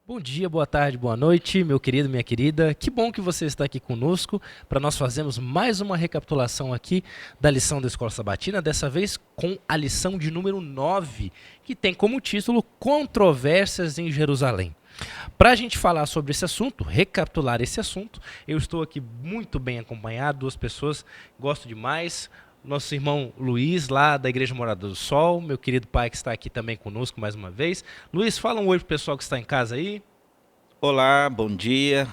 Bom dia, boa tarde, boa noite, meu querido, minha querida. Que bom que você está aqui conosco para nós fazermos mais uma recapitulação aqui da lição da Escola Sabatina, dessa vez com a lição de número 9, que tem como título Controvérsias em Jerusalém. Para a gente falar sobre esse assunto, recapitular esse assunto, eu estou aqui muito bem acompanhado, duas pessoas, gosto demais. Nosso irmão Luiz, lá da Igreja Morada do Sol, meu querido pai que está aqui também conosco mais uma vez. Luiz, fala um oi pro pessoal que está em casa aí. Olá, bom dia,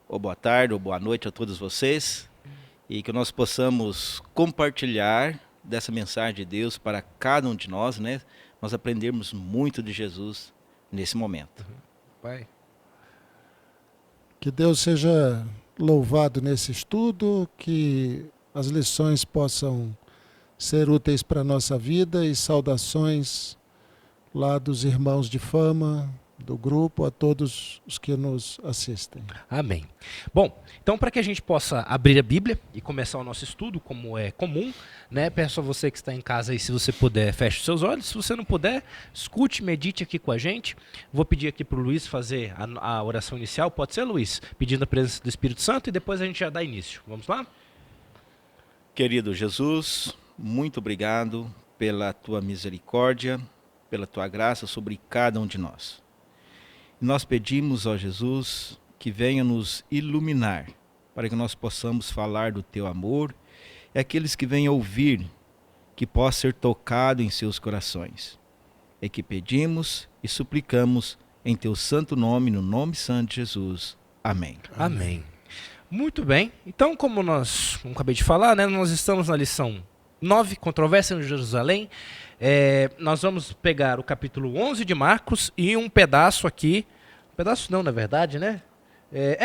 ou boa tarde, ou boa noite a todos vocês. E que nós possamos compartilhar dessa mensagem de Deus para cada um de nós, né? Nós aprendermos muito de Jesus nesse momento. Pai. Que Deus seja louvado nesse estudo, que as lições possam ser úteis para a nossa vida e saudações lá dos irmãos de fama, do grupo, a todos os que nos assistem. Amém. Bom, então para que a gente possa abrir a Bíblia e começar o nosso estudo, como é comum, né? Peço a você que está em casa aí, se você puder, feche os seus olhos. Se você não puder, escute, medite aqui com a gente. Vou pedir aqui para o Luiz fazer a oração inicial. Pode ser, Luiz? Pedindo a presença do Espírito Santo e depois a gente já dá início. Vamos lá? Querido Jesus, muito obrigado pela tua misericórdia, pela tua graça sobre cada um de nós. Nós pedimos, ó Jesus, que venha nos iluminar, para que nós possamos falar do teu amor, e aqueles que venham ouvir, que possa ser tocado em seus corações. É que pedimos e suplicamos em teu santo nome, no nome santo de Jesus. Amém. Amém. Muito bem. Então, como acabei de falar, né, nós estamos na lição 9, Controvérsia em Jerusalém. Nós vamos pegar o capítulo 11 de Marcos e um pedaço aqui, pedaço não, na verdade, né?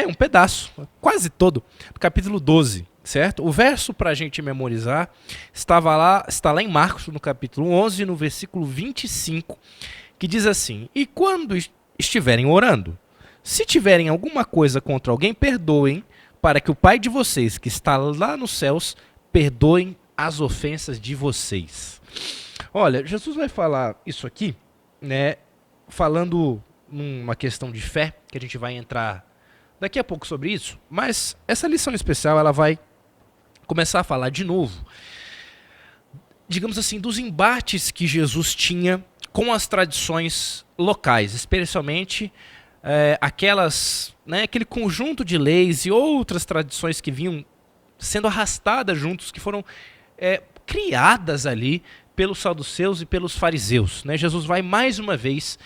Um pedaço, quase todo, do capítulo 12, certo? O verso para a gente memorizar está lá em Marcos, no capítulo 11, no versículo 25, que diz assim: E quando estiverem orando, se tiverem alguma coisa contra alguém, perdoem, para que o Pai de vocês, que está lá nos céus, perdoem as ofensas de vocês. Olha, Jesus vai falar isso aqui, né, falando numa questão de fé, que a gente vai entrar daqui a pouco sobre isso, mas essa lição especial ela vai começar a falar de novo, digamos assim, dos embates que Jesus tinha com as tradições locais, especialmente aquelas, né, aquele conjunto de leis e outras tradições que vinham sendo arrastadas juntos, que foram criadas ali pelos saduceus e pelos fariseus, né? Jesus vai mais uma vez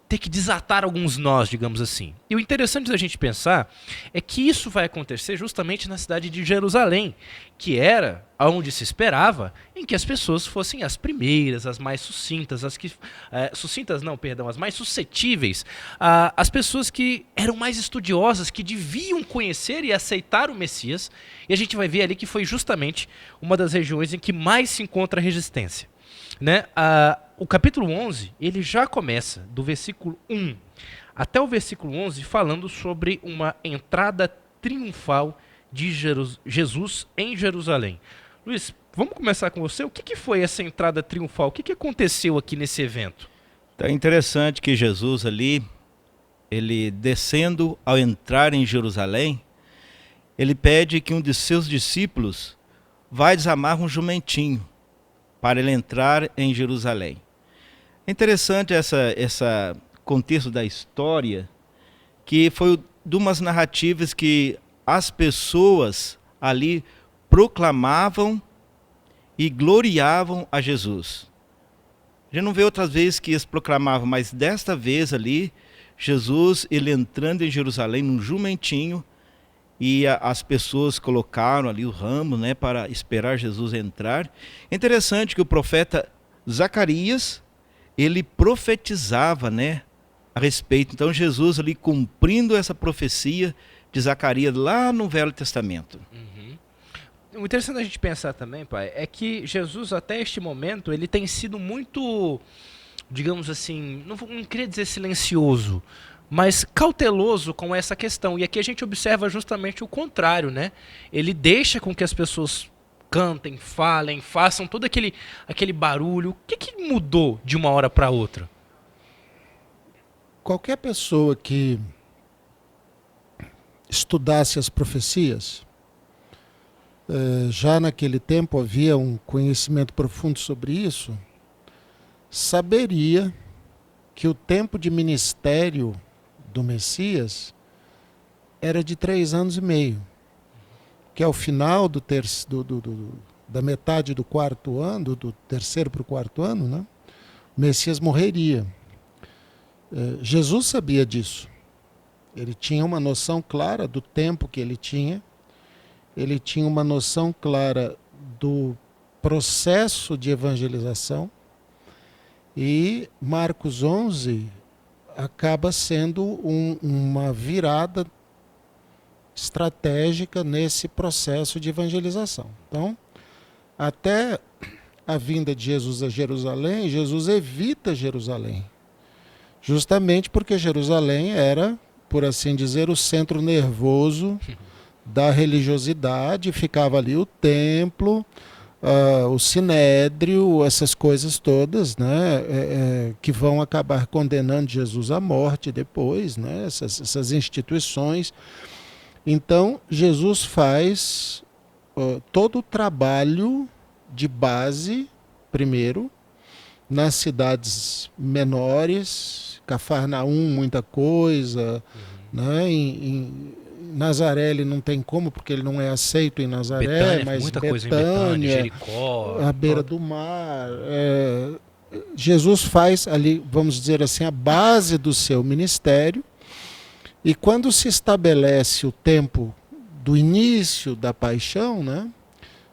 ter que desatar alguns nós, digamos assim. E o interessante da gente pensar é que isso vai acontecer justamente na cidade de Jerusalém, que era onde se esperava em que as pessoas fossem as primeiras, as mais sucintas, as mais suscetíveis, as pessoas que eram mais estudiosas, que deviam conhecer e aceitar o Messias. E a gente vai ver ali que foi justamente uma das regiões em que mais se encontra resistência, né? O capítulo 11, ele já começa do versículo 1 até o versículo 11 falando sobre uma entrada triunfal de Jesus em Jerusalém. Luiz, vamos começar com você. O que foi essa entrada triunfal? O que aconteceu aqui nesse evento? Então é interessante que Jesus ali, ele descendo ao entrar em Jerusalém, ele pede que um de seus discípulos vai desamarrar um jumentinho para ele entrar em Jerusalém. É interessante essa contexto da história, que foi de umas narrativas que as pessoas ali proclamavam e gloriavam a Jesus. A gente não vê outras vezes que eles proclamavam, mas desta vez ali, Jesus, ele entrando em Jerusalém num jumentinho, e as pessoas colocaram ali o ramo, né, para esperar Jesus entrar. É interessante que o profeta Zacarias, ele profetizava, né, a respeito. Então Jesus ali cumprindo essa profecia de Zacarias lá no Velho Testamento. O interessante a gente pensar também, pai, é que Jesus até este momento ele tem sido muito, digamos assim, não queria dizer silencioso, mas cauteloso com essa questão. E aqui a gente observa justamente o contrário, né? Ele deixa com que as pessoas cantem, falem, façam todo aquele barulho. O que mudou de uma hora para outra? qualquer pessoa que estudasse as profecias, já naquele tempo havia um conhecimento profundo sobre isso, saberia que o tempo de ministério do Messias era de 3 anos e meio, que ao final da metade do 4º ano, do 3º para o 4º ano, né, o Messias morreria. Jesus sabia disso. Ele tinha uma noção clara do tempo que ele tinha uma noção clara do processo de evangelização, e Marcos 11 acaba sendo uma virada estratégica nesse processo de evangelização. Então, até a vinda de Jesus a Jerusalém, Jesus evita Jerusalém, justamente porque Jerusalém era, por assim dizer, o centro nervoso da religiosidade. Ficava ali o templo, o sinédrio, essas coisas todas, né, que vão acabar condenando Jesus à morte depois, né, essas instituições. Então, Jesus faz todo o trabalho de base, primeiro, nas cidades menores, Cafarnaum, muita coisa, né, em Nazaré ele não tem como, porque ele não é aceito em Nazaré, Betânia, mas muita coisa em Betânia, Jericó, à beira do mar. Jesus faz ali, vamos dizer assim, a base do seu ministério, e quando se estabelece o tempo do início da paixão, né,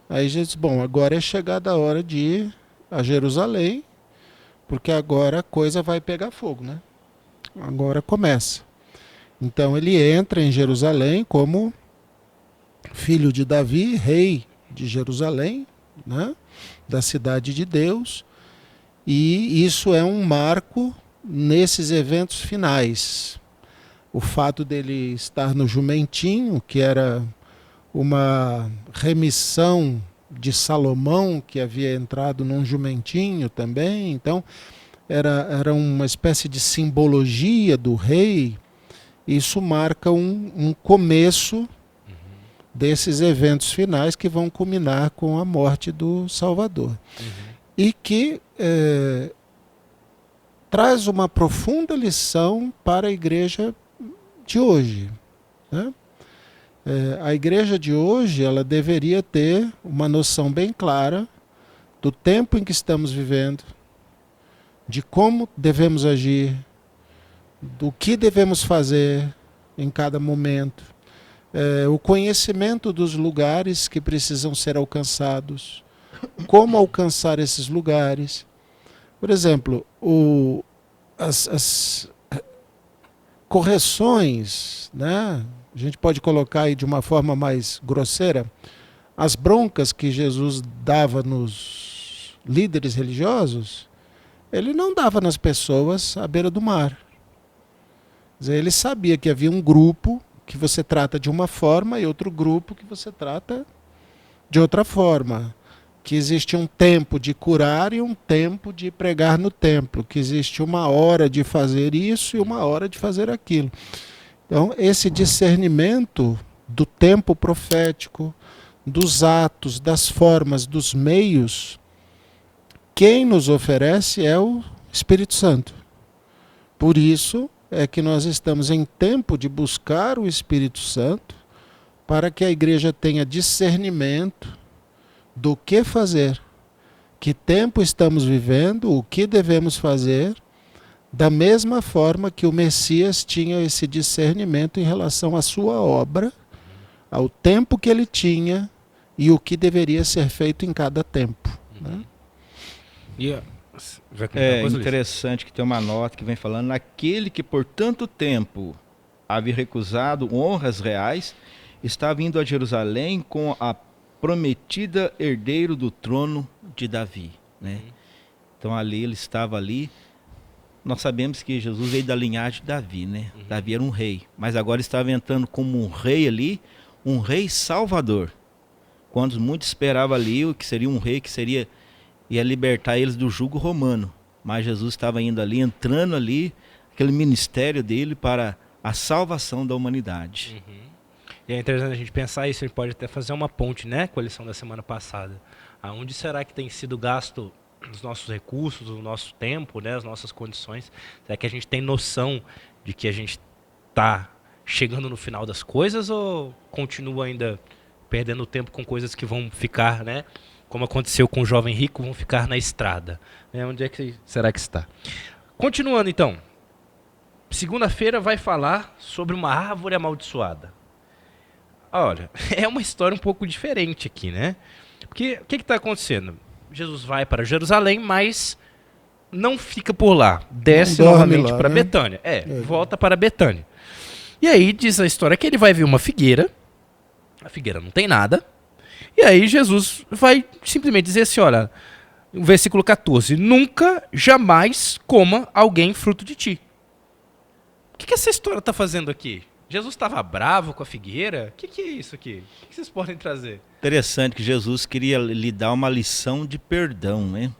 aí Jesus diz, bom, agora é chegada a hora de ir a Jerusalém, porque agora a coisa vai pegar fogo, né? Agora começa. Então ele entra em Jerusalém como filho de Davi, rei de Jerusalém, né, da cidade de Deus, e isso é um marco nesses eventos finais. O fato dele estar no jumentinho, que era uma remissão de Salomão, que havia entrado num jumentinho também, então era uma espécie de simbologia do rei. Isso marca um começo desses eventos finais que vão culminar com a morte do Salvador. E que traz uma profunda lição para a igreja de hoje, né? A igreja de hoje, ela deveria ter uma noção bem clara do tempo em que estamos vivendo, de como devemos agir, do que devemos fazer em cada momento, o conhecimento dos lugares que precisam ser alcançados, como alcançar esses lugares. Por exemplo, as correções, né? A gente pode colocar aí de uma forma mais grosseira, as broncas que Jesus dava nos líderes religiosos, ele não dava nas pessoas à beira do mar. Quer dizer, ele sabia que havia um grupo que você trata de uma forma e outro grupo que você trata de outra forma. Que existe um tempo de curar e um tempo de pregar no templo. Que existe uma hora de fazer isso e uma hora de fazer aquilo. Então, esse discernimento do tempo profético, dos atos, das formas, dos meios, quem nos oferece é o Espírito Santo. Por isso é que nós estamos em tempo de buscar o Espírito Santo para que a igreja tenha discernimento do que fazer, que tempo estamos vivendo, o que devemos fazer, da mesma forma que o Messias tinha esse discernimento em relação à sua obra, ao tempo que ele tinha e o que deveria ser feito em cada tempo. Né? É interessante que tem uma nota que vem falando: aquele que por tanto tempo havia recusado honras reais, está vindo a Jerusalém com a prometida herdeiro do trono de Davi, né? Então ali ele estava ali. Nós sabemos que Jesus veio da linhagem de Davi, né? Davi era um rei, mas agora estava entrando como um rei ali, um rei salvador. Quando muitos esperavam ali o que seria um rei que ia libertar eles do jugo romano, mas Jesus estava indo ali, entrando ali, aquele ministério dele para a salvação da humanidade. E é interessante a gente pensar isso, a gente pode até fazer uma ponte, né, com a lição da semana passada. Aonde será que tem sido gasto os nossos recursos, o nosso tempo, né, as nossas condições? Será que a gente tem noção de que a gente está chegando no final das coisas ou continua ainda perdendo tempo com coisas que vão ficar, né, como aconteceu com o jovem rico, vão ficar na estrada? Onde é que será que está? Continuando então, segunda-feira vai falar sobre uma árvore amaldiçoada. Olha, é uma história um pouco diferente aqui, né? Porque o que está acontecendo? Jesus vai para Jerusalém, mas não fica por lá. Desce novamente para Betânia. Volta para Betânia. E aí diz a história que ele vai ver uma figueira. A figueira não tem nada. E aí Jesus vai simplesmente dizer assim, olha, no versículo 14, nunca, jamais coma alguém fruto de ti. O que essa história está fazendo aqui? Jesus estava bravo com a figueira? O que é isso aqui? O que vocês podem trazer? Interessante que Jesus queria lhe dar uma lição de perdão, né?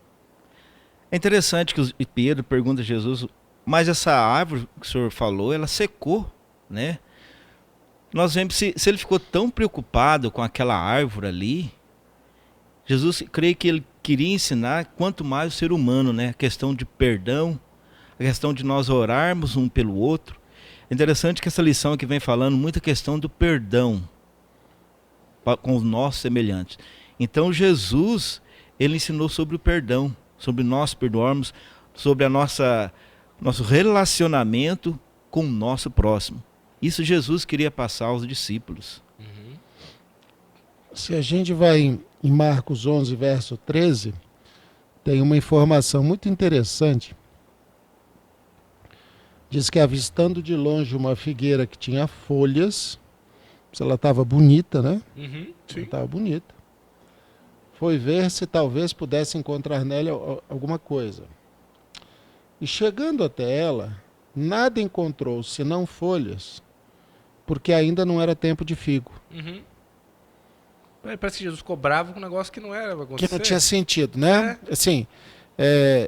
É interessante que Pedro pergunta a Jesus, mas essa árvore que o senhor falou, ela secou, né? Nós vemos se ele ficou tão preocupado com aquela árvore ali, Jesus, creio que ele queria ensinar quanto mais o ser humano, né? A questão de perdão, a questão de nós orarmos um pelo outro. É interessante que essa lição aqui vem falando muita questão do perdão com os nossos semelhantes. Então Jesus, ele ensinou sobre o perdão, sobre nós perdoarmos, sobre a nosso relacionamento com o nosso próximo. Isso Jesus queria passar aos discípulos. Se a gente vai em Marcos 11, verso 13, tem uma informação muito interessante. Diz que avistando de longe uma figueira que tinha folhas, se ela estava bonita, né? Ela estava bonita. Foi ver se talvez pudesse encontrar nela alguma coisa. E chegando até ela, nada encontrou senão folhas, porque ainda não era tempo de figo. Parece que Jesus ficou bravo com um negócio que não era pra acontecer. Que não tinha sentido, né? Assim,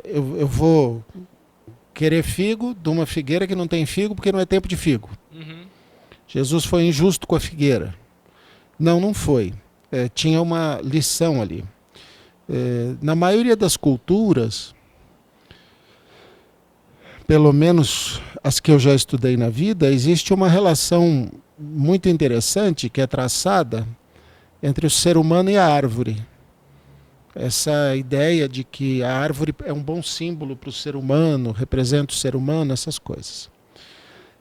eu vou querer figo de uma figueira que não tem figo porque não é tempo de figo. Jesus foi injusto com a figueira. Não foi. Tinha uma lição ali. Na maioria das culturas, pelo menos as que eu já estudei na vida, existe uma relação muito interessante que é traçada entre o ser humano e a árvore. Essa ideia de que a árvore é um bom símbolo para o ser humano, representa o ser humano, essas coisas.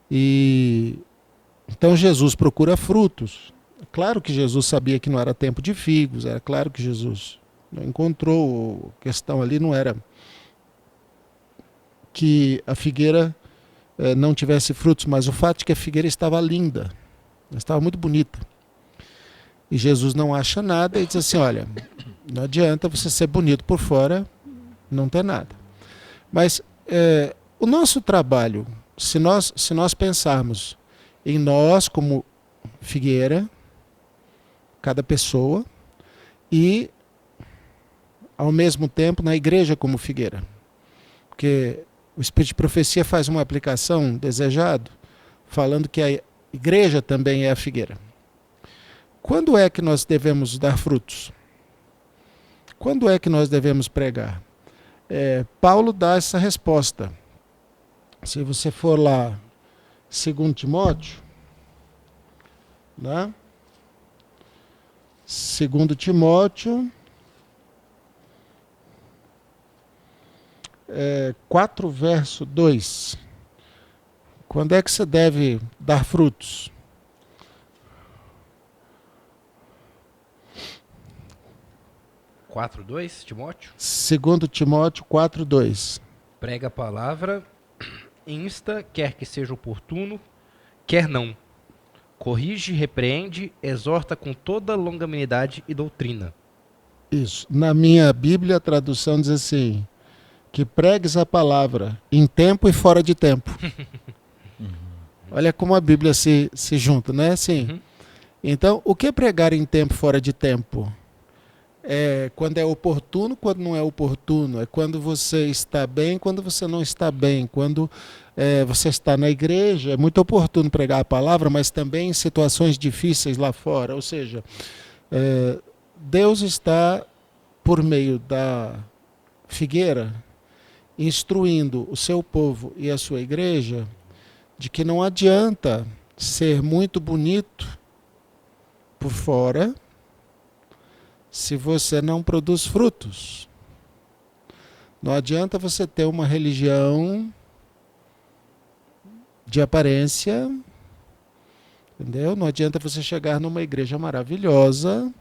E então Jesus procura frutos. É claro que Jesus sabia que não era tempo de figos, era claro que Jesus não encontrou, a questão ali não era que a figueira não tivesse frutos, mas o fato de que a figueira estava linda, estava muito bonita. E Jesus não acha nada e diz assim, olha, não adianta você ser bonito por fora, não ter nada. Mas o nosso trabalho, se nós pensarmos em nós como figueira, cada pessoa, e ao mesmo tempo na igreja como figueira. Porque o Espírito de Profecia faz uma aplicação desejado, falando que a igreja também é a figueira. Quando é que nós devemos dar frutos? Quando é que nós devemos pregar? Paulo dá essa resposta. Se você for lá, 2 Timóteo, né? 2 Timóteo 4, verso 2. Quando é que você deve dar frutos? – 4:2, Timóteo? 2 Timóteo 4:2. Prega a palavra, insta, quer que seja oportuno, quer não. Corrige, repreende, exorta com toda longanimidade e doutrina. Isso. Na minha Bíblia, a tradução diz assim, que pregues a palavra em tempo e fora de tempo. Olha como a Bíblia se junta, né? Assim, Então, o que é pregar em tempo e fora de tempo? É quando é oportuno, quando não é oportuno. É quando você está bem, quando você não está bem. Quando você está na igreja, é muito oportuno pregar a palavra, mas também em situações difíceis lá fora. Ou seja, Deus está, por meio da figueira, instruindo o seu povo e a sua igreja de que não adianta ser muito bonito por fora se você não produz frutos. Não adianta você ter uma religião de aparência, entendeu? Não adianta você chegar numa igreja maravilhosa.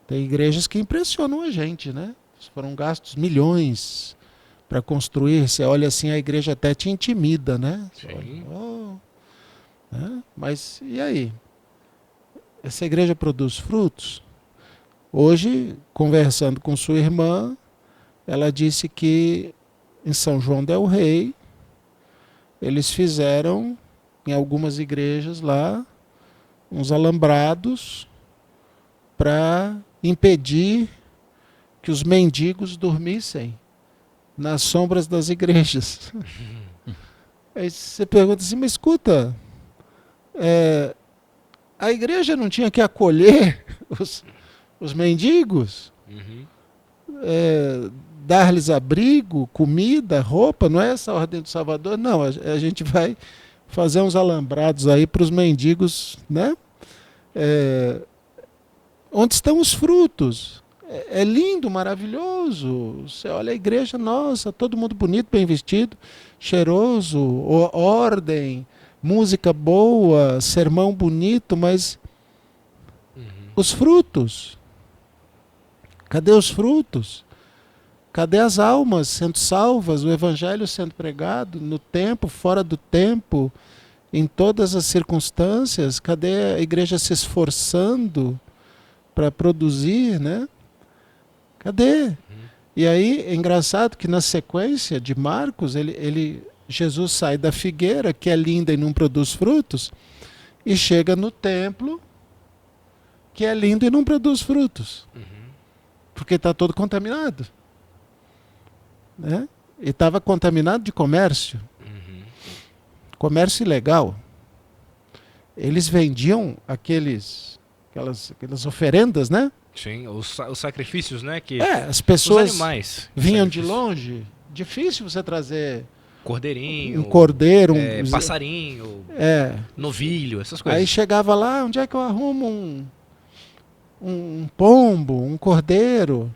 Tem igrejas que impressionam a gente, né? Foram gastos milhões para construir. Você olha assim, a igreja até te intimida, né? Sim. Mas e aí? Essa igreja produz frutos? Hoje, conversando com sua irmã, ela disse que em São João del Rei, eles fizeram, em algumas igrejas lá, uns alambrados para impedir que os mendigos dormissem nas sombras das igrejas. Aí você pergunta assim, mas escuta, a igreja não tinha que acolher os mendigos? Dar-lhes abrigo, comida, roupa? Não é essa a ordem do Salvador? Não, a gente vai fazer uns alambrados aí para os mendigos, né? Onde estão os frutos? É lindo, maravilhoso. Você olha a igreja, nossa, todo mundo bonito, bem vestido, cheiroso, ordem, música boa, sermão bonito, mas os frutos? Cadê os frutos? Cadê as almas sendo salvas, o evangelho sendo pregado no tempo, fora do tempo, em todas as circunstâncias? Cadê a igreja se esforçando para produzir, né? Cadê? E aí é engraçado que na sequência de Marcos, Jesus sai da figueira, que é linda e não produz frutos, e chega no templo, que é lindo e não produz frutos. Porque está todo contaminado. Né? E estava contaminado de comércio. Comércio ilegal. Eles vendiam aquelas oferendas, né? Sim, os sacrifícios, né? Que as pessoas os animais, vinham de longe. Difícil você trazer cordeirinho, um cordeiro, passarinho, novilho, essas coisas. Aí chegava lá, onde é que eu arrumo um pombo, um cordeiro?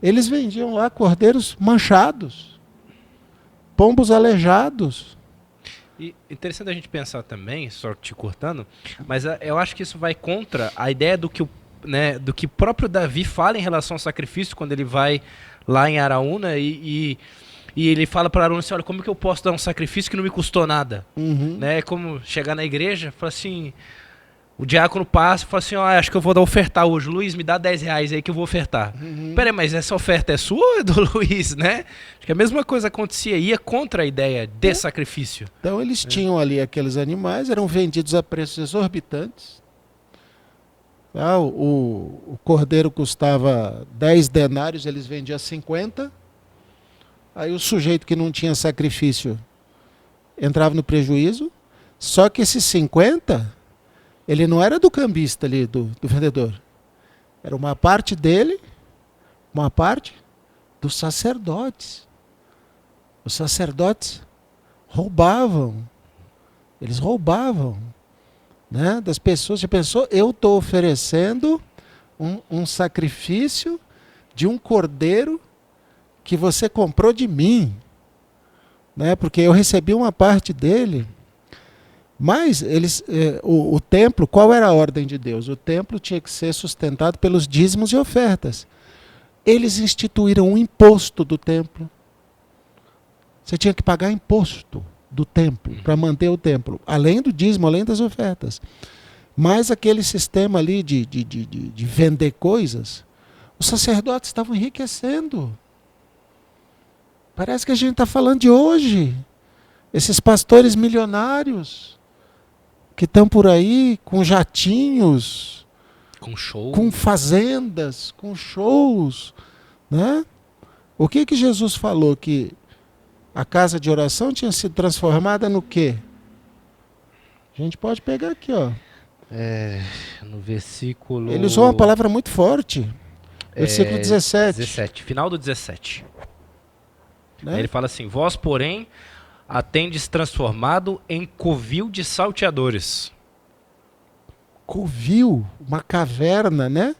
Eles vendiam lá cordeiros manchados, pombos aleijados. E interessante a gente pensar também, só te cortando, mas eu acho que isso vai contra a ideia do que próprio Davi fala em relação ao sacrifício, quando ele vai lá em Araúna e ele fala para Araúna assim, olha, como que eu posso dar um sacrifício que não me custou nada? Né? É como chegar na igreja, fala assim, o diácono passa e fala assim, acho que eu vou ofertar hoje, Luiz, me dá 10 reais aí que eu vou ofertar. Peraí, mas essa oferta é sua ou é do Luiz, né? Acho que a mesma coisa acontecia, ia contra a ideia de sacrifício. Então eles tinham ali aqueles animais, eram vendidos a preços exorbitantes. O cordeiro custava 10 denários, eles vendiam 50. Aí o sujeito que não tinha sacrifício entrava no prejuízo. Só que esses 50, ele não era do cambista ali, do vendedor. Era uma parte dele, uma parte dos sacerdotes. Os sacerdotes roubavam. Eles roubavam, né, das pessoas. Você pensou, eu estou oferecendo um sacrifício de um cordeiro que você comprou de mim, né, porque eu recebi uma parte dele. Mas o templo, qual era a ordem de Deus? O templo tinha que ser sustentado pelos dízimos e ofertas. Eles instituíram um imposto do templo. Você tinha que pagar imposto do templo para manter o templo, além do dízimo, além das ofertas. Mas aquele sistema ali de vender coisas, os sacerdotes estavam enriquecendo. Parece que a gente está falando de hoje. Esses pastores milionários que estão por aí com jatinhos, Com show. com fazendas, com shows, né? O que que Jesus falou? Que a casa de oração tinha sido transformada no quê? A gente pode pegar aqui, ó. No versículo... Ele usou uma palavra muito forte. Versículo 17. 17, final do 17. Né? Ele fala assim: vós, porém, a tendes transformado em covil de salteadores. Covil, uma caverna, né?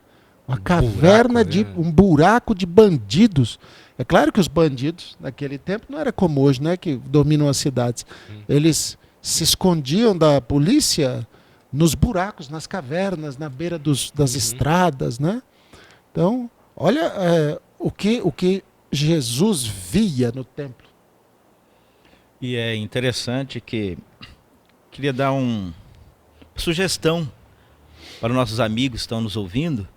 Uma Um caverna buraco, de né? um buraco de bandidos. É claro que os bandidos naquele tempo não era como hoje, né? Que dominam as cidades. Eles se escondiam da polícia nos buracos, nas cavernas, na beira das estradas, né? Então, olha o que Jesus via no templo. E é interessante que queria dar uma sugestão para nossos amigos que estão nos ouvindo.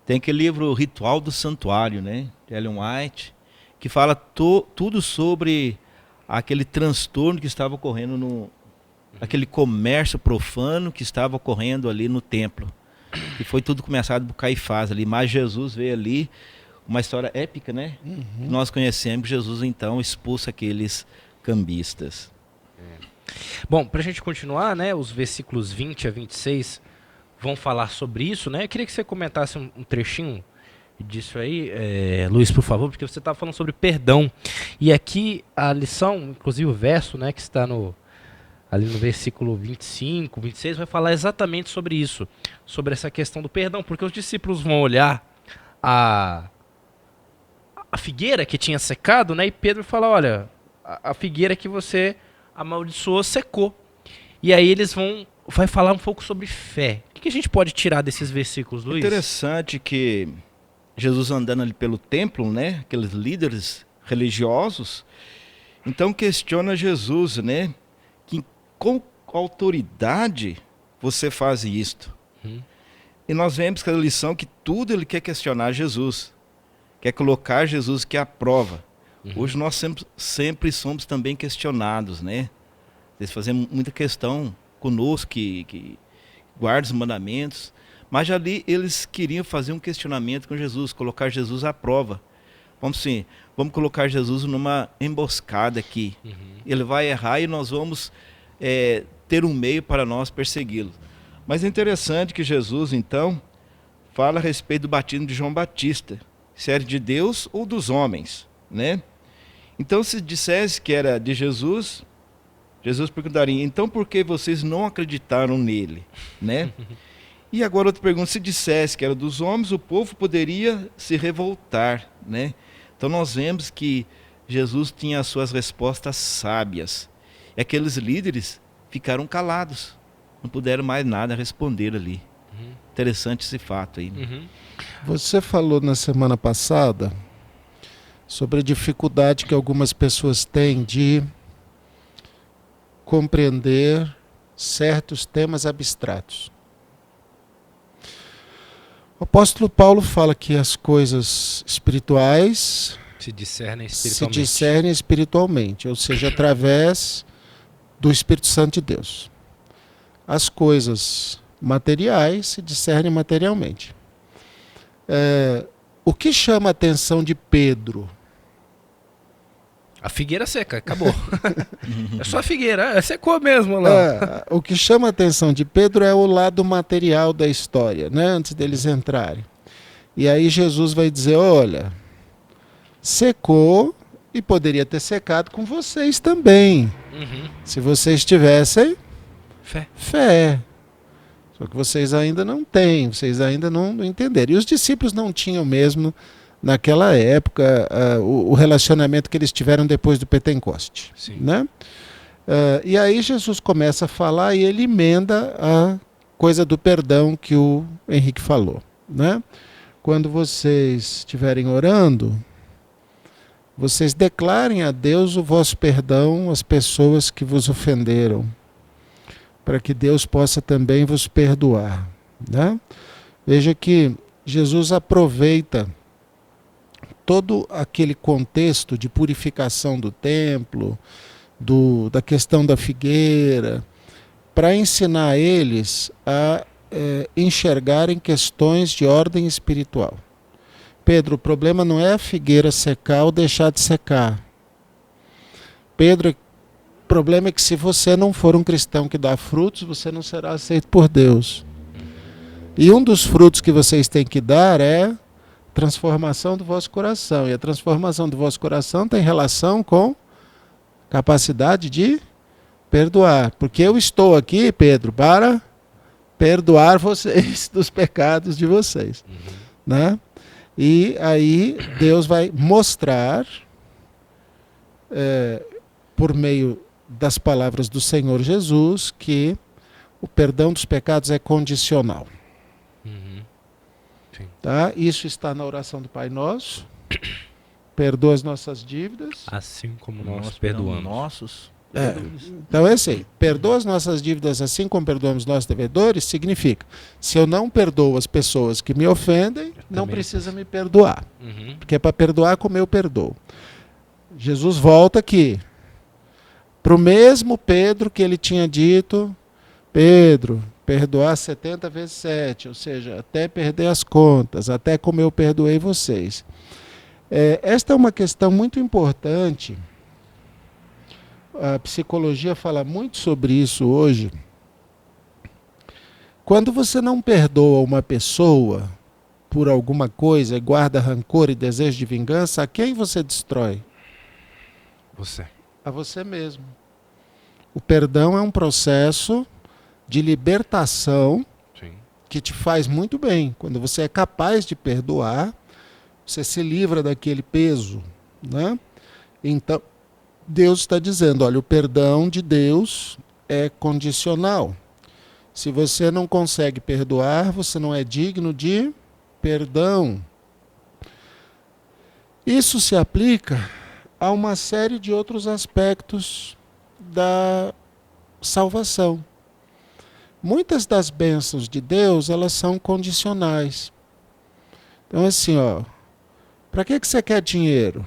Tem aquele livro O Ritual do Santuário, né, de Ellen White, que fala tudo sobre aquele transtorno que estava ocorrendo aquele comércio profano que estava ocorrendo ali no templo. E foi tudo começado por Caifás ali, mas Jesus veio ali, uma história épica, né? Que nós conhecemos. Jesus então expulsa aqueles cambistas. Bom, pra gente continuar, né, os versículos 20 a 26 vão falar sobre isso, né? Eu queria que você comentasse um trechinho disso aí, Luiz, por favor, porque você estava falando sobre perdão. E aqui a lição, inclusive o verso, né, que está ali no versículo 25, 26, vai falar exatamente sobre isso, sobre essa questão do perdão, porque os discípulos vão olhar a figueira que tinha secado, né, e Pedro fala: olha, a figueira que você amaldiçoou secou. E aí vai falar um pouco sobre fé. O que a gente pode tirar desses versículos, Luiz? Interessante que Jesus andando ali pelo templo, né, aqueles líderes religiosos, então questiona Jesus, né, que com autoridade você faz isto. E nós vemos que a lição que tudo ele quer questionar Jesus, quer colocar Jesus que é a prova. Hoje nós sempre somos também questionados, né? Eles fazem muita questão conosco que guarda os mandamentos, mas ali eles queriam fazer um questionamento com Jesus, colocar Jesus à prova. Vamos colocar Jesus numa emboscada aqui. Ele vai errar e nós vamos ter um meio para nós persegui-lo. Mas é interessante que Jesus, então, fala a respeito do batismo de João Batista, se era de Deus ou dos homens, né? Então, se dissesse que era de Jesus, Jesus perguntaria: então por que vocês não acreditaram nele, né? E agora outra pergunta: se dissesse que era dos homens, o povo poderia se revoltar, né? Então nós vemos que Jesus tinha as suas respostas sábias. E aqueles líderes ficaram calados, não puderam mais nada responder ali. Interessante esse fato aí. Você falou na semana passada sobre a dificuldade que algumas pessoas têm de compreender certos temas abstratos. O apóstolo Paulo fala que as coisas espirituais Se discernem se espiritualmente. discernem espiritualmente, ou seja, através do Espírito Santo de Deus. As coisas materiais se discernem materialmente. O que chama a atenção de Pedro? A figueira seca, acabou. É só a figueira, secou mesmo lá. O que chama a atenção de Pedro é o lado material da história, né, antes deles entrarem. E aí Jesus vai dizer: olha, secou e poderia ter secado com vocês também, se vocês tivessem fé. Só que vocês ainda não têm, vocês ainda não entenderam. E os discípulos não tinham mesmo, naquela época, o relacionamento que eles tiveram depois do Pentecoste. Sim. Né? E aí Jesus começa a falar e ele emenda a coisa do perdão que o Henrique falou. Né? Quando vocês estiverem orando, vocês declarem a Deus o vosso perdão às pessoas que vos ofenderam, para que Deus possa também vos perdoar. Né? Veja que Jesus aproveita todo aquele contexto de purificação do templo, da questão da figueira, para ensinar eles a enxergarem questões de ordem espiritual. Pedro, o problema não é a figueira secar ou deixar de secar. Pedro, o problema é que se você não for um cristão que dá frutos, você não será aceito por Deus. E um dos frutos que vocês têm que dar é transformação do vosso coração. E a transformação do vosso coração tem relação com capacidade de perdoar. Porque eu estou aqui, Pedro, para perdoar vocês dos pecados de vocês. Né? E aí Deus vai mostrar, por meio das palavras do Senhor Jesus, que o perdão dos pecados é condicional. Sim. Tá? Isso está na oração do Pai Nosso. Perdoa as nossas dívidas. Assim como nós perdoamos. Nossos. Então é assim, perdoa as nossas dívidas assim como perdoamos nossos devedores, significa, se eu não perdoo as pessoas que me ofendem, não precisa me perdoar. Porque é para perdoar como eu perdoo. Jesus volta aqui para o mesmo Pedro que ele tinha dito, Pedro, perdoar 70 vezes 7, ou seja, até perder as contas, até como eu perdoei vocês. Esta é uma questão muito importante. A psicologia fala muito sobre isso hoje. Quando você não perdoa uma pessoa por alguma coisa e guarda rancor e desejo de vingança, a quem você destrói? Você. A você mesmo. O perdão é um processo de libertação. Sim. Que te faz muito bem. Quando você é capaz de perdoar, você se livra daquele peso, né? Então, Deus está dizendo, olha, o perdão de Deus é condicional. Se você não consegue perdoar, você não é digno de perdão. Isso se aplica a uma série de outros aspectos da salvação. Muitas das bênçãos de Deus, elas são condicionais. Então, assim, para que você quer dinheiro?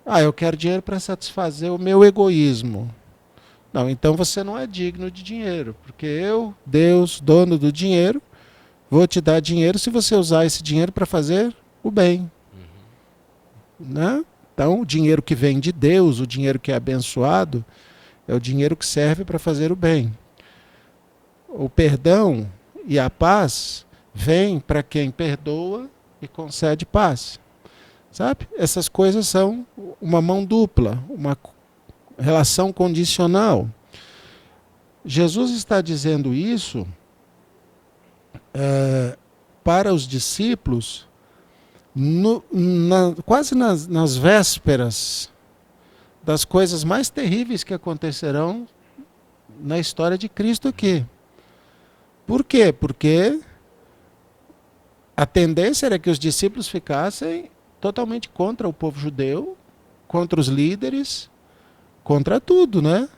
Eu quero dinheiro para satisfazer o meu egoísmo. Não, então você não é digno de dinheiro, porque eu, Deus, dono do dinheiro, vou te dar dinheiro se você usar esse dinheiro para fazer o bem. Né? Então, o dinheiro que vem de Deus, o dinheiro que é abençoado, é o dinheiro que serve para fazer o bem. O perdão e a paz vêm para quem perdoa e concede paz. Sabe? Essas coisas são uma mão dupla, uma relação condicional. Jesus está dizendo isso para os discípulos quase nas vésperas das coisas mais terríveis que acontecerão na história de Cristo aqui. Por quê? Porque a tendência era que os discípulos ficassem totalmente contra o povo judeu, contra os líderes, contra tudo, né?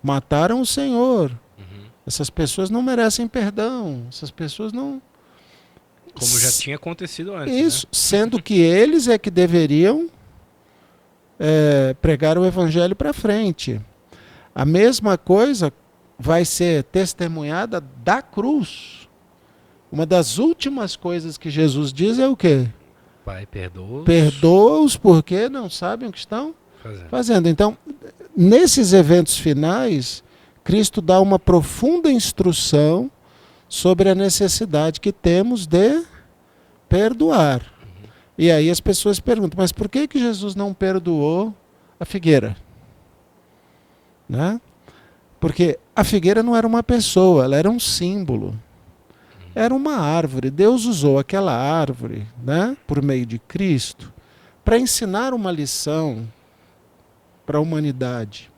Mataram o Senhor. Essas pessoas não merecem perdão. Essas pessoas não... Como já tinha acontecido antes. Isso, né? Sendo que eles é que deveriam pregar o evangelho para frente. A mesma coisa vai ser testemunhada da cruz. Uma das últimas coisas que Jesus diz é o quê? Pai, perdoa-os. Perdoa-os porque não sabem o que estão fazendo. Então, nesses eventos finais, Cristo dá uma profunda instrução sobre a necessidade que temos de perdoar. E aí as pessoas perguntam, mas por que Jesus não perdoou a figueira? Né? Porque a figueira não era uma pessoa, ela era um símbolo. Era uma árvore. Deus usou aquela árvore, né, por meio de Cristo, para ensinar uma lição para a humanidade.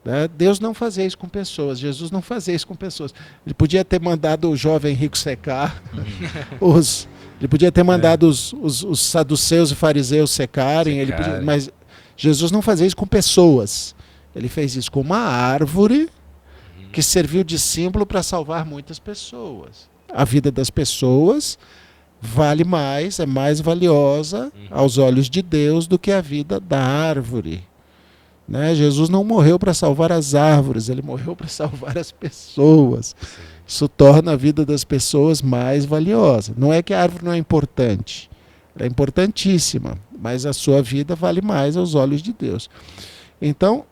Né? Deus não fazia isso com pessoas. Jesus não fazia isso com pessoas. Ele podia ter mandado o jovem rico secar, ele podia ter mandado os saduceus e fariseus secarem, mas Jesus não fazia isso com pessoas. Ele fez isso com uma árvore que serviu de símbolo para salvar muitas pessoas. A vida das pessoas vale mais, é mais valiosa aos olhos de Deus do que a vida da árvore. Né? Jesus não morreu para salvar as árvores, ele morreu para salvar as pessoas. Isso torna a vida das pessoas mais valiosa. Não é que a árvore não é importante, ela é importantíssima, mas a sua vida vale mais aos olhos de Deus. Então,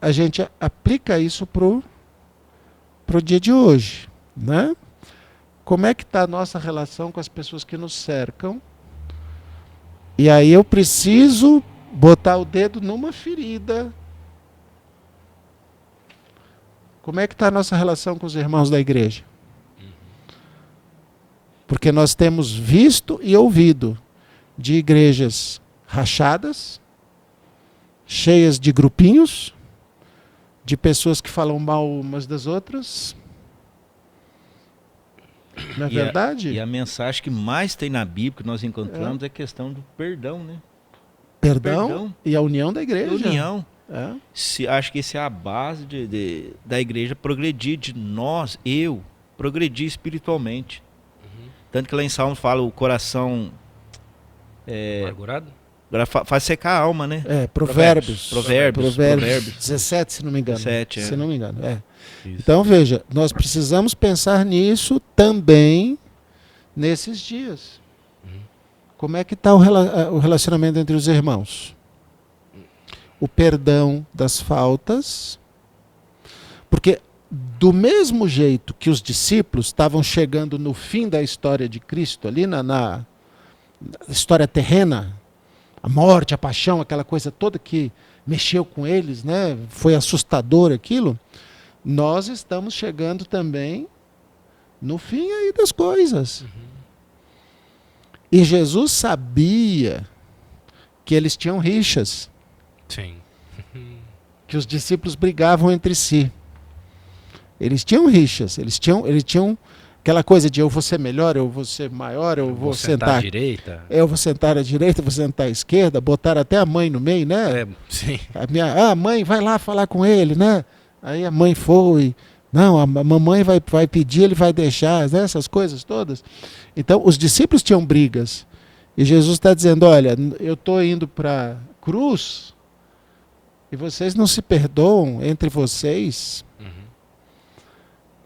a gente aplica isso para o dia de hoje. Né? Como é que está a nossa relação com as pessoas que nos cercam? E aí eu preciso botar o dedo numa ferida. Como é que está a nossa relação com os irmãos da igreja? Porque nós temos visto e ouvido de igrejas rachadas, cheias de grupinhos, de pessoas que falam mal umas das outras. Não é verdade? E a mensagem que mais tem na Bíblia, que nós encontramos, é a questão do perdão, né? Perdão e a união da igreja. União. Acho que essa é a base da igreja progredir, eu progredir espiritualmente. Tanto que lá em Salmos fala o coração amargurado? Faz secar a alma, né? Provérbios 17, se não me engano. 17, se não me engano. Então veja, nós precisamos pensar nisso também nesses dias. Como é que está o relacionamento entre os irmãos? O perdão das faltas. Porque do mesmo jeito que os discípulos estavam chegando no fim da história de Cristo, ali na história terrena, a morte, a paixão, aquela coisa toda que mexeu com eles, né? Foi assustador aquilo. Nós estamos chegando também no fim aí das coisas. E Jesus sabia que eles tinham rixas. Sim. Que os discípulos brigavam entre si. Eles tinham rixas, eles tinham aquela coisa de eu vou ser melhor, eu vou ser maior, eu vou sentar à direita. Eu vou sentar à direita, eu vou sentar à esquerda, botar até a mãe no meio, né? Sim. A mãe vai lá falar com ele, né? Aí a mãe foi, não, a mamãe vai pedir, ele vai deixar, né? Essas coisas todas. Então, os discípulos tinham brigas. E Jesus está dizendo, olha, eu estou indo para a cruz e vocês não se perdoam entre vocês.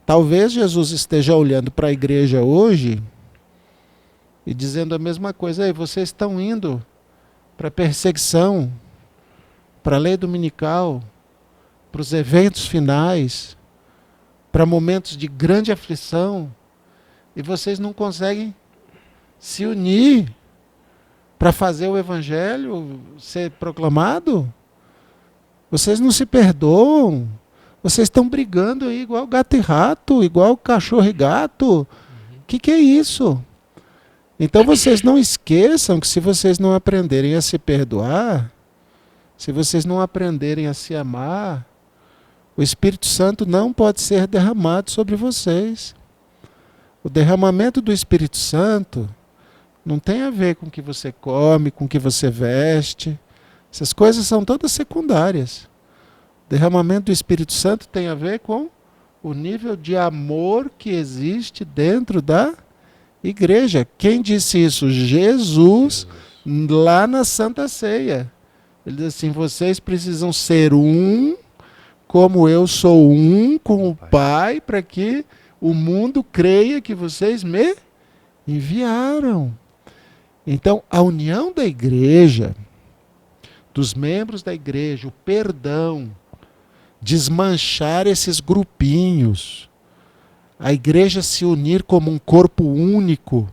Talvez Jesus esteja olhando para a igreja hoje e dizendo a mesma coisa. Aí, vocês estão indo para a perseguição, para a lei dominical, para os eventos finais, para momentos de grande aflição, e vocês não conseguem se unir para fazer o evangelho ser proclamado? Vocês não se perdoam? Vocês estão brigando aí igual gato e rato, igual cachorro e gato. Que é isso? Então vocês não esqueçam que se vocês não aprenderem a se perdoar, se vocês não aprenderem a se amar, o Espírito Santo não pode ser derramado sobre vocês. O derramamento do Espírito Santo não tem a ver com o que você come, com o que você veste. Essas coisas são todas secundárias. O derramamento do Espírito Santo tem a ver com o nível de amor que existe dentro da igreja. Quem disse isso? Jesus, lá na Santa Ceia. Ele diz assim, vocês precisam ser um, como eu sou um com o Pai, para que o mundo creia que vocês me enviaram. Então, a união da igreja, dos membros da igreja, o perdão, desmanchar esses grupinhos, a igreja se unir como um corpo único,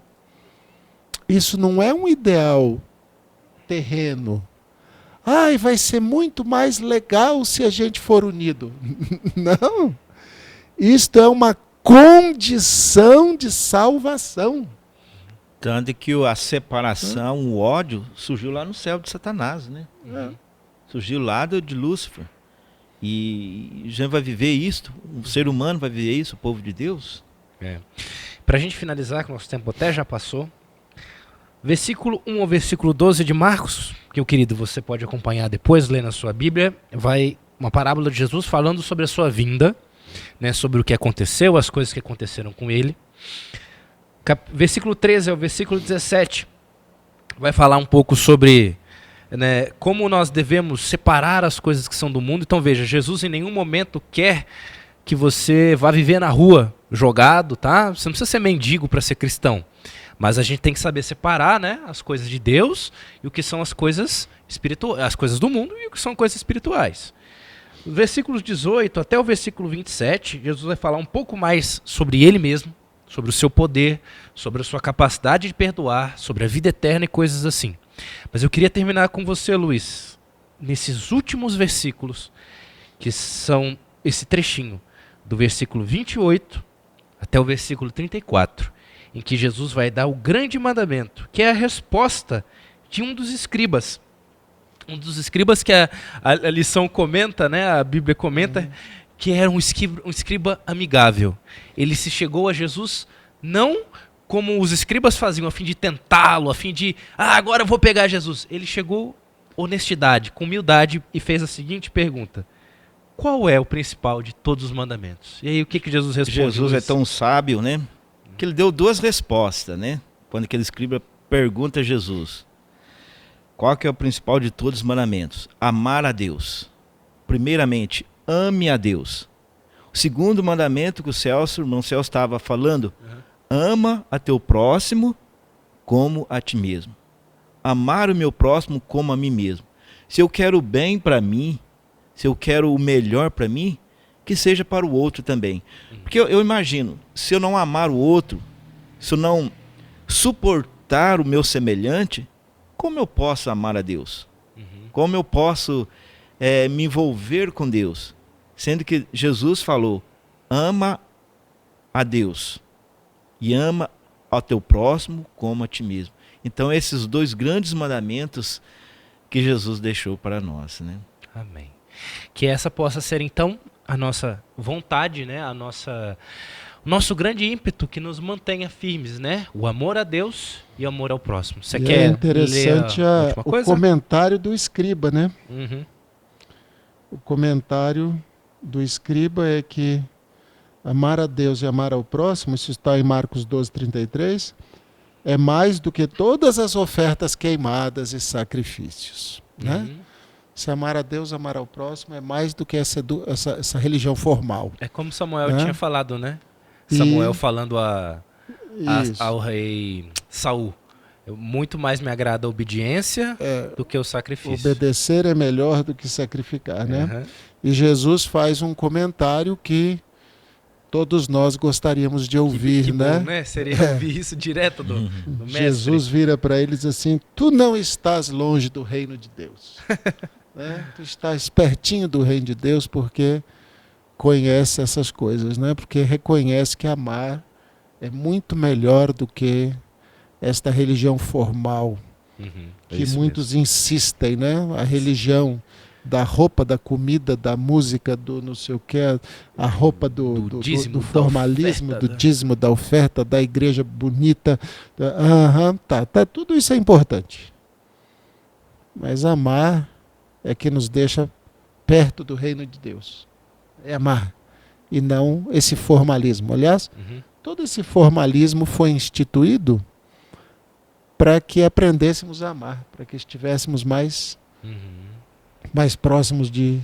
isso não é um ideal terreno. Ai, vai ser muito mais legal se a gente for unido. Não. Isto é uma condição de salvação. Tanto que a separação, o ódio, surgiu lá no céu de Satanás, né? Surgiu lá de Lúcifer. E a gente vai viver isso, o ser humano vai viver isso, o povo de Deus. Para a gente finalizar, que nosso tempo até já passou, versículo 1 ao versículo 12 de Marcos, que o querido você pode acompanhar depois, ler na sua Bíblia, vai uma parábola de Jesus falando sobre a sua vinda, né, sobre o que aconteceu, as coisas que aconteceram com ele. Versículo 13 ao versículo 17 vai falar um pouco sobre né, como nós devemos separar as coisas que são do mundo. Então veja, Jesus em nenhum momento quer que você vá viver na rua jogado, tá? Você não precisa ser mendigo para ser cristão. Mas a gente tem que saber separar, né, as coisas de Deus e o que são as coisas espirituais, as coisas do mundo e o que são coisas espirituais. Dos versículos 18 até o versículo 27, Jesus vai falar um pouco mais sobre ele mesmo, sobre o seu poder, sobre a sua capacidade de perdoar, sobre a vida eterna e coisas assim. Mas eu queria terminar com você, Luiz, nesses últimos versículos, que são esse trechinho, do versículo 28 até o versículo 34, em que Jesus vai dar o grande mandamento, que é a resposta de um dos escribas. Um dos escribas que a lição comenta, né, a Bíblia comenta, que era um escriba amigável. Ele se chegou a Jesus não como os escribas faziam, a fim de tentá-lo, a fim de, agora eu vou pegar Jesus. Ele chegou honestidade, com humildade e fez a seguinte pergunta: qual é o principal de todos os mandamentos? E aí o que Jesus respondeu? Jesus é tão sábio, né, que ele deu duas respostas, né? Quando aquele escriba pergunta a Jesus: qual que é o principal de todos os mandamentos? Amar a Deus. Primeiramente, ame a Deus. O segundo mandamento que o irmão Celso estava falando, ama a teu próximo como a ti mesmo. Amar o meu próximo como a mim mesmo. Se eu quero o bem para mim, se eu quero o melhor para mim, que seja para o outro também. Porque eu imagino, se eu não amar o outro, se eu não suportar o meu semelhante, como eu posso amar a Deus? Como eu posso me envolver com Deus? Sendo que Jesus falou, ama a Deus e ama ao teu próximo como a ti mesmo. Então esses dois grandes mandamentos que Jesus deixou para nós, né? Amém. Que essa possa ser então a nossa vontade, né? O nosso grande ímpeto que nos mantenha firmes, né? O amor a Deus e o amor ao próximo. Você quer é interessante ler a o comentário do escriba, né? O comentário do escriba é que amar a Deus e amar ao próximo, isso está em Marcos 12:33, é mais do que todas as ofertas queimadas e sacrifícios, né? Se amar a Deus, amar ao próximo, é mais do que essa religião formal. É como Samuel tinha falado, né? Samuel falando ao rei Saul. Muito mais me agrada a obediência do que o sacrifício. Obedecer é melhor do que sacrificar, né? E Jesus faz um comentário que todos nós gostaríamos de ouvir, que né? Bom, né? Seria ouvir isso direto do mestre. Jesus vira para ele e diz assim: tu não estás longe do reino de Deus. Né? Tu estás pertinho do reino de Deus porque conhece essas coisas, né? Porque reconhece que amar é muito melhor do que esta religião formal que muitos insistem, né? A religião da roupa, da comida, da música, do não sei o que, a roupa do formalismo, do dízimo, da oferta, da igreja bonita. Tá, tudo isso é importante. Mas amar é que nos deixa perto do reino de Deus. É amar. E não esse formalismo. Aliás, todo esse formalismo foi instituído para que aprendêssemos a amar, para que estivéssemos mais próximos de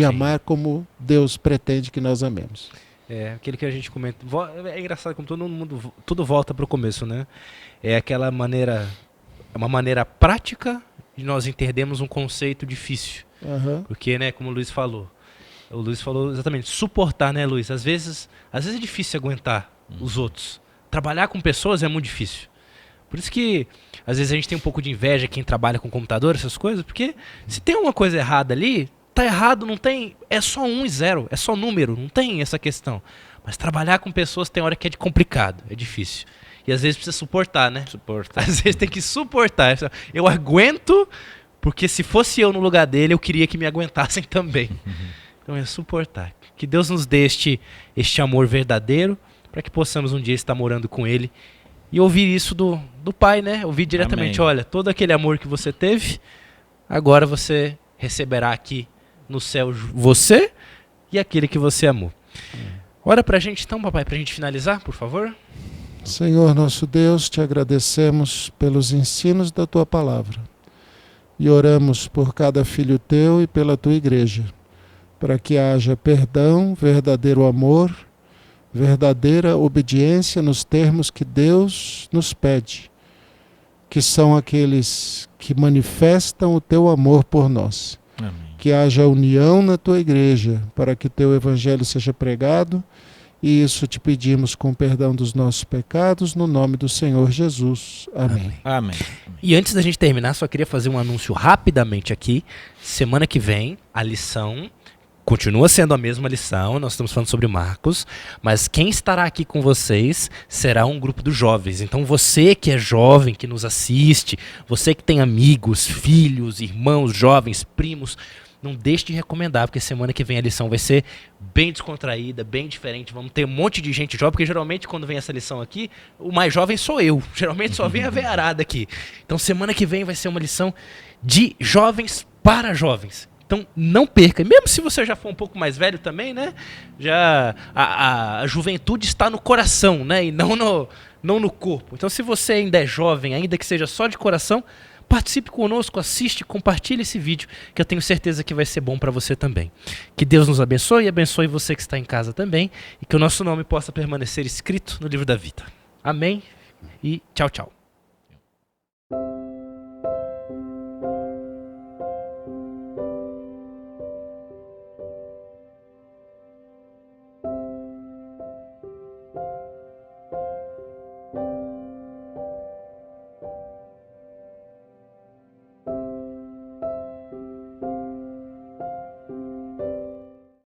amar como Deus pretende que nós amemos. É, aquele que a gente comenta. É engraçado como todo mundo, tudo volta para o começo, né? É aquela maneira, uma maneira prática de nós entendermos um conceito difícil. Porque, né, como o Luiz falou exatamente, suportar, né, Luiz? Às vezes é difícil aguentar os outros. Trabalhar com pessoas é muito difícil. Por isso que, às vezes, a gente tem um pouco de inveja quem trabalha com computador, essas coisas, porque se tem uma coisa errada ali, tá errado, não tem, é só 1 e 0, é só número, não tem essa questão. Mas trabalhar com pessoas tem hora que é complicado, é difícil. E às vezes precisa suportar, né? Às vezes tem que suportar. Eu aguento, porque se fosse eu no lugar dele, eu queria que me aguentassem também. Então é suportar. Que Deus nos dê este amor verdadeiro, para que possamos um dia estar morando com Ele e ouvir isso do Pai, né? Ouvir diretamente, Amém. Olha, todo aquele amor que você teve, agora você receberá aqui no céu você e aquele que você amou. Ora pra gente então, papai, pra gente finalizar, por favor. Senhor nosso Deus, te agradecemos pelos ensinos da tua palavra. e oramos por cada filho teu e pela tua igreja, para que haja perdão, verdadeiro amor, verdadeira obediência nos termos que Deus nos pede, que são aqueles que manifestam o teu amor por nós. Amém. Que haja união na tua igreja, para que teu evangelho seja pregado, e isso te pedimos com perdão dos nossos pecados, no nome do Senhor Jesus. Amém. Amém. E antes da gente terminar, só queria fazer um anúncio rapidamente aqui. Semana que vem, a lição continua sendo a mesma lição, nós estamos falando sobre Marcos, mas quem estará aqui com vocês será um grupo dos jovens. Então você que é jovem, que nos assiste, você que tem amigos, filhos, irmãos, jovens, primos, não deixe de recomendar, porque semana que vem a lição vai ser bem descontraída, bem diferente. Vamos ter um monte de gente jovem, porque geralmente quando vem essa lição aqui, o mais jovem sou eu. Geralmente só vem a veiarada aqui. Então semana que vem vai ser uma lição de jovens para jovens. Então não perca. E mesmo se você já for um pouco mais velho também, né? Já a juventude está no coração, né? E não no corpo. Então se você ainda é jovem, ainda que seja só de coração, participe conosco, assiste, compartilhe esse vídeo, que eu tenho certeza que vai ser bom para você também. Que Deus nos abençoe e abençoe você que está em casa também, e que o nosso nome possa permanecer escrito no livro da vida. Amém e tchau, tchau.